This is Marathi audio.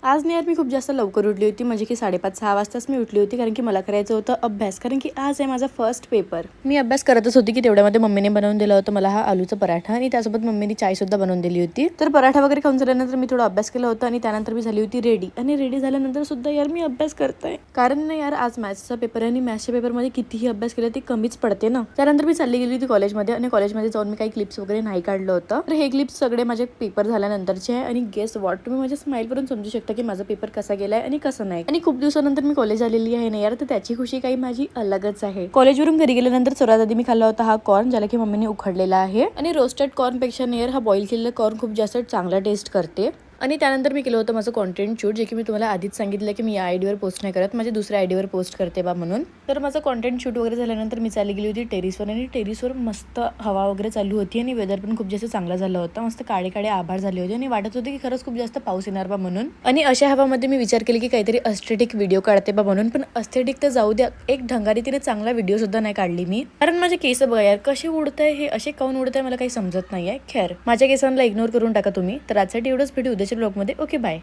आज नाही यार, मी खूप जास्त लवकर उठली होती, म्हणजे की 5:30-6 वाजताच मी उठली होती, कारण की मला करायचं होतं अभ्यास, कारण की आज आहे माझा फर्स्ट पेपर. मी अभ्यास करतच होती की तेवढ्यामध्ये मम्मीने बनवून दिलं होतं मला हा आलूचा पराठा, आणि त्यासोबत मम्मीने चाय सुद्धा बनवून दिली होती. तर पराठा वगैरे खाऊन झाल्यानंतर मी थोडा अभ्यास केला होता, आणि त्यानंतर मी झाली होती रेडी. आणि रेडी झाल्यानंतर सुद्धा यार मी अभ्यास करताय, कारण ना यार आज मॅथ्सचा पेपर आहे, आणि मॅथ्सच्या पेपरमध्ये कितीही अभ्यास केला ते कमीच पडते ना. त्यानंतर मी चालली गेली होती कॉलेजमध्ये, आणि कॉलेजमध्ये जाऊन मी काही क्लिप्स वगैरे नाही काढलं होतं. तर हे क्लिप्स सगळे माझे पेपर झाल्यानंतरचे आहे, आणि गेस वॉट, तुम्ही माझ्या स्माइलवरून समजू शकता की माझा पेपर कसा गेलाय आणि कसं नाही. आणि खूप दिवसानंतर मी कॉलेज आलेली आहे ना यार, तर त्याची खुशी काही माझी अलगच आहे. कॉलेजवरून घरी गेल्यानंतर सर्वात आधी मी खाल्ला होता हा कॉर्न, ज्याला की मम्मीने उखडलेला आहे. आणि रोस्टेड कॉर्न पेक्षा यार हा बॉईल केलेला कॉर्न खूप जास्त चांगला टेस्ट करते. आणि त्यानंतर मी केलं होतं माझं कॉन्टेंट शूट, जे की मी तुम्हाला आधीच सांगितलं की मी या आयडीवर पोस्ट नाही करत, माझ्या दुसऱ्या आयडीवर पोस्ट करते बा म्हणून. तर माझं कॉन्टेंट शूट वगैरे झाल्यानंतर मी चालली गेली होती टेरिसवर, आणि टेरिसवर मस्त हवा वगैरे चालू होती, आणि वेदर पण खूप जास्त चांगला झाला होता. मस्त काळे काळे आभाळ झाले होते, आणि वाटत होते की खरंच खूप जास्त पाऊस येणार बा म्हणून. आणि अशा हवामध्ये मी विचार केली की काहीतरी अस्थेटिक व्हिडिओ काढते बा म्हणून. पण अस्थेटिक तर जाऊ द्या, एक ढंगारीतीने चांगला व्हिडिओ सुद्धा नाही काढली मी, कारण माझे केस बघा यार कसे उडताय, हे असे काऊन उडताय मला काही समजत नाहीये. खैर, माझ्या केसांना इग्नोर करून टाका तुम्ही. तर आजसाठी एवढंच, भेटू उद्याच्या ब्लॉगमध्ये. Okay, bye.